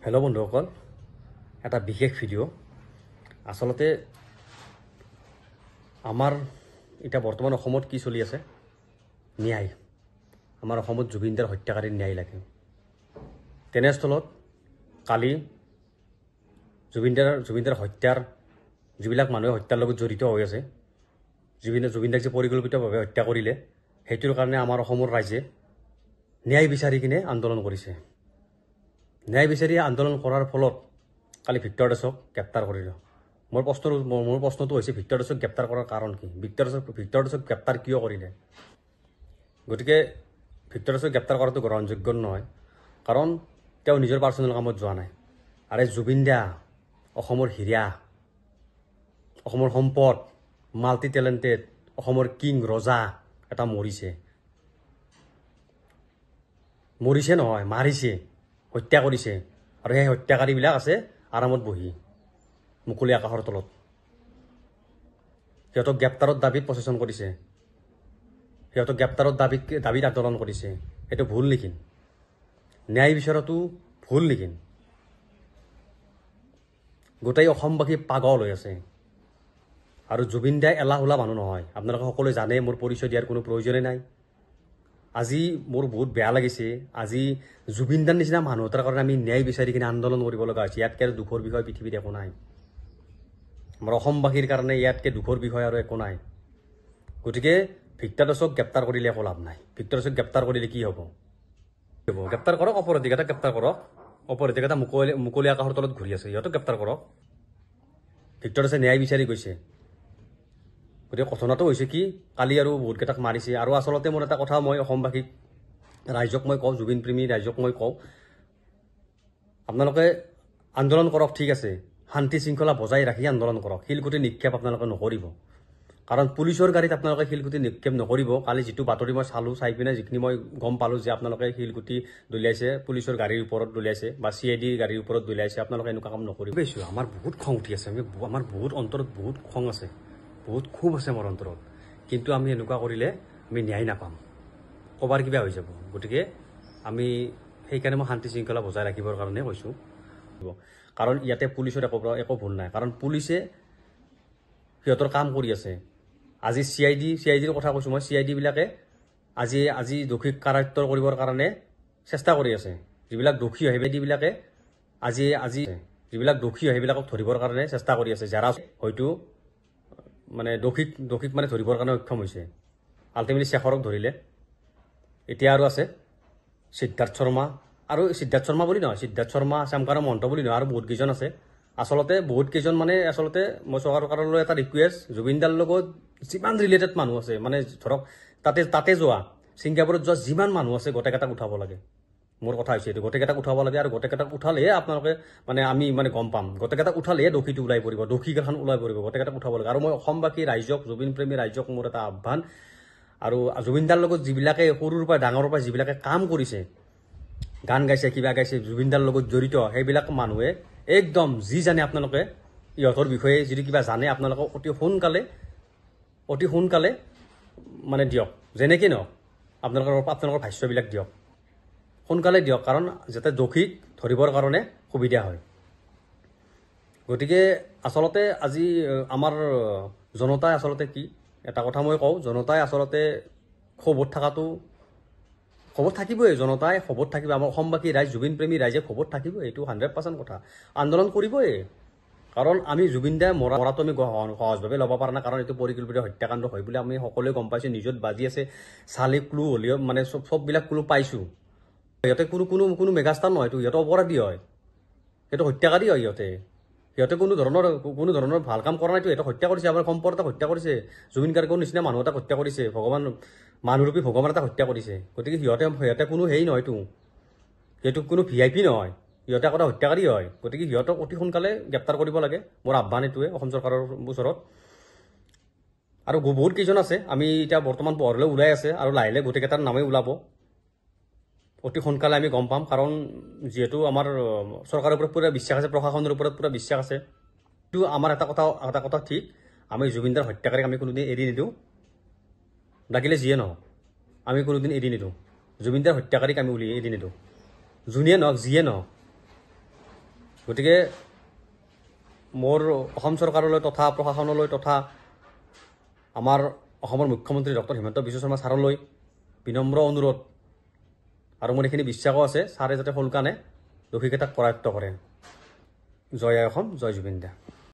Hello' বন্ধুসকল, এটা বিশেষ ভিডিঅ'। আচলতে আমাৰ এতিয়া বৰ্তমান অসমত কি চলি আছে? ন্যায়। আমাৰ অসমত জুবিনদাৰ হত্যাকাৰীৰ ন্যায় লাগে। তেনেস্থলত কালি জুবিনদাৰ হত্যাৰ যিবিলাক মানুহে হত্যাৰ লগত জড়িত হৈ আছে, জুবিনদাক যে পৰিকল্পিতভাৱে হত্যা কৰিলে, সেইটোৰ কাৰণে আমাৰ অসমৰ ৰাইজে ন্যায় বিচাৰি কিনে আন্দোলন কৰিছে। ন্যায় বিচাৰি আন্দোলন কৰাৰ ফলত কালি ভিক্টৰ দাসক গ্ৰেপ্তাৰ কৰিল। মোৰ প্ৰশ্নটো হৈছে, ভিক্টৰ দাসক গ্ৰেপ্তাৰ কৰাৰ কাৰণ কি? ভিক্টৰ দাসক গ্ৰেপ্তাৰ কিয় কৰিলে? গতিকে ভিক্টৰ দাসক গ্ৰেপ্তাৰ কৰাটো গ্ৰহণযোগ্য নহয়, কাৰণ তেওঁ নিজৰ পাৰ্চনেল কামত যোৱা নাই। আৰু জুবিন দা অসমৰ হীৰা, অসমৰ সম্পদ, মাল্টি টেলেণ্টেড, অসমৰ কিং ৰজা এটা মৰিছে নহয়, মাৰিছে, হত্যা কৰিছে। আৰু সেই হত্যাকাৰীবিলাক আছে আৰামত বহি মুকলি আকাশৰ তলত। সিহঁতক গ্ৰেপ্তাৰৰ দাবীত প্ৰচেছন কৰিছে, সিহঁতক গ্ৰেপ্তাৰৰ দাবীত আন্দোলন কৰিছে। এইটো ভুল নেকি? ন্যায় বিচৰাটো ভুল নেকি? গোটেই অসমবাসী পাগল হৈ আছে। আৰু জুবিন দাই এলাহুলা মানুহ নহয়, আপোনালোকে সকলোৱে জানে। মোৰ পৰিচয় দিয়াৰ কোনো প্ৰয়োজনেই নাই। আজি মোৰ বহুত বেয়া লাগিছে, আজি জুবিন দাৰ নিচিনা মানুহ এটাৰ কাৰণে আমি ন্যায় বিচাৰি কিনে আন্দোলন কৰিব লগা হৈছে। ইয়াতকৈ আৰু দুখৰ বিষয় পৃথিৱীত একো নাই। আমাৰ অসমবাসীৰ কাৰণে ইয়াতকৈ দুখৰ বিষয় আৰু একো নাই। গতিকে ভিক্টৰ দাসক গ্ৰেপ্তাৰ কৰিলে একো লাভ নাই। ভিক্টৰ দাসক গ্ৰেপ্তাৰ কৰিলে কি হ'ব? গ্ৰেপ্তাৰ কৰক, অপৰাধীক এটা গ্ৰেপ্তাৰ কৰক। অপৰাধীক এটা মুকলি আকাশৰ তলত ঘূৰি আছে, সিহঁতক গ্ৰেপ্তাৰ কৰক। ভিক্টৰ দাসে ন্যায় বিচাৰি গৈছে। গতিকে ঘটনাটো হৈছে কি, কালি আৰু বহুতকেইটাক মাৰিছে। আৰু আচলতে মোৰ এটা কথা মই অসমবাসীক, ৰাইজক মই কওঁ, জুবিন প্ৰেমী ৰাইজক মই কওঁ, আপোনালোকে আন্দোলন কৰক, ঠিক আছে, শান্তি শৃংখলা বজাই ৰাখি আন্দোলন কৰক। শিলগুটি নিক্ষেপ আপোনালোকে নকৰিব, কাৰণ পুলিচৰ গাড়ীত আপোনালোকে শিলগুটি নিক্ষেপ নকৰিব। কালি যিটো বাতৰি মই চাই পিনে যিখিনি মই গম পালোঁ যে আপোনালোকে শিলগুটি দলিয়াইছে, পুলিচৰ গাড়ীৰ ওপৰত দলিয়াইছে বা CID গাড়ীৰ ওপৰত দলিয়াইছে, আপোনালোকে এনেকুৱা কাম নকৰিব। আমাৰ বহুত খং উঠি আছে, আমাৰ বহুত অন্তৰত বহুত খং আছে, বহুত ক্ষোভ আছে মোৰ অন্তৰত। কিন্তু আমি এনেকুৱা কৰিলে আমি ন্যায় নাপাম, ক'বাৰ কিবা হৈ যাব। গতিকে আমি সেইকাৰণে মই শান্তি শৃংখলা বজাই ৰাখিবৰ কাৰণে কৈছোঁ। কাৰণ ইয়াতে পুলিচৰ একো ভুল নাই, কাৰণ পুলিচে সিহঁতৰ কাম কৰি আছে। আজি CIDৰ কথা কৈছোঁ মই। CID বিলাকে আজি দোষীক কাৰায়ত্ব কৰিবৰ কাৰণে চেষ্টা কৰি আছে। যিবিলাক দোষী হয় সেইবিলাকে যিবিলাক দোষী হয় সেইবিলাকক ধৰিবৰ কাৰণে চেষ্টা কৰি আছে। যাৰা হয়তো মানে দোষীক মানে ধৰিবৰ কাৰণে সক্ষম হৈছে। আল্টিমেটলি শেখৰক ধৰিলে। এতিয়া আৰু আছে সিদ্ধাৰ্থ শৰ্মা, আৰু সিদ্ধাৰ্থ শৰ্মা বুলি নহয়, সিদ্ধাৰ্থ শৰ্মা, শ্যামকান্ত মহন্ত বুলি নহয়, আৰু বহুত কেইজন আছে। আচলতে মই চৰকাৰলৈ এটা ৰিকুৱেষ্ট, জুবিনদাৰ লগত যিমান ৰিলেটেড মানুহ আছে, মানে ধৰক তাতে যোৱা, ছিংগাপুৰত যোৱা যিমান মানুহ আছে, গোটেইকেইটাক উঠাব লাগে। মোৰ কথা হৈছে এইটো, গোটেইকেইটাক উঠাব লাগে। আৰু গোটেইকেইটাক উঠালেহে আপোনালোকে আমি গম পাম, গোটেইকেইটাক উঠালেহে দোষীটো ওলাই পৰিব, দোষীকেইখন ওলাই পৰিব। গোটেইকেইটাক উঠাব লাগে। আৰু মই অসমবাসী ৰাইজক, জুবিন প্ৰেমী ৰাইজক মোৰ এটা আহ্বান, আৰু জুবিনদাৰ লগত যিবিলাকে সৰুৰ পৰা ডাঙৰৰ পৰা যিবিলাকে কাম কৰিছে, গান গাইছে, কিবা গাইছে, জুবিনদাৰ লগত জড়িত, সেইবিলাক মানুহে একদম যি জানে, আপোনালোকে ইহঁতৰ বিষয়ে যদি কিবা জানে, আপোনালোকে অতি সোনকালে মানে দিয়ক। যেনেকৈ নহওক আপোনালোকৰ ভাষ্যবিলাক দিয়ক, সোনকালে দিয়ক, কাৰণ যাতে দোষীক ধৰিবৰ কাৰণে সুবিধা হয়। গতিকে আচলতে আজি আমাৰ জনতাই আচলতে কি, এটা কথা মই কওঁ, জনতাই আচলতে ক্ষোভত থাকিবই। জনতাই ক্ষোভত থাকিব। আমাৰ অসমবাসী ৰাইজ, জুবিন প্ৰেমী ৰাইজে ক্ষোভত থাকিবই, এইটো 100% কথা। আন্দোলন কৰিবই, কাৰণ আমি জুবিন দাই মৰাটো আমি সহজভাৱে ল'ব পৰা নাই, কাৰণ এইটো পৰিকল্পিত হত্যাকাণ্ড হয় বুলি আমি সকলোৱে গম পাইছোঁ। নিজত বাজি আছে, চালি ক্লু হ'লেও মানে চববিলাক ক্লু পাইছোঁ। সিহঁতে কোনো মেগাষ্টাৰ নহয়, সিহঁতে অপৰাধী হয়, সেইটো হত্যাকাৰী হয়। সিহঁতে কোনো ধৰণৰ ভাল কাম কৰা নাইতো। সিহঁতক হত্যা কৰিছে, আমাৰ সম্পদ এটা হত্যা কৰিছে, জুবিন গাৰ্গৰ নিচিনা মানুহ এটা হত্যা কৰিছে, মানুহৰূপী ভগৱান এটা হত্যা কৰিছে। গতিকে সিহঁতে কোনো হেৰি নহয়তো, সিহঁতে কোনো VIP নহয়, সিহঁতে এটা হত্যাকাৰী হয়। গতিকে সিহঁতক অতি সোনকালে গ্ৰেপ্তাৰ কৰিব লাগে, মোৰ আহ্বান এইটোৱে অসম চৰকাৰৰ ওচৰত। আৰু বহুত কেইজন আছে, আমি এতিয়া বৰ্তমান পোহৰলৈ ওলাই আছে, আৰু লাহে লাহে গোটেইকেইটাৰ নামেই ওলাব। অতি সোনকালে আমি গম পাম, কাৰণ যিহেতু আমাৰ চৰকাৰৰ ওপৰত পুৰা বিশ্বাস আছে, প্ৰশাসনৰ ওপৰত পুৰা বিশ্বাস আছে। কিন্তু আমাৰ এটা কথা ঠিক, আমি জুবিনদাৰ হত্যাকাৰীক আমি কোনোদিন এৰি নিদিওঁ, লাগিলে যিয়ে নহওক আমি কোনোদিন এৰি নিদিওঁ। জুবিনদাৰ হত্যাকাৰীক আমি এৰি নিদিওঁ, যোনে নহওক যিয়ে নহওক। গতিকে মোৰ অসম চৰকাৰলৈ তথা প্ৰশাসনলৈ তথা আমাৰ অসমৰ মুখ্যমন্ত্ৰী ডক্টৰ হিমন্ত বিশ্ব শৰ্মা ছাৰলৈ বিনম্ৰ অনুৰোধ, আৰু মোৰ এইখিনি বিশ্বাসো আছে ছাৰে যাতে সোনকালে দোষীকেইটাক কৰায়ত্ব কৰে। জয় আই অসম, জয় জুবিন দা।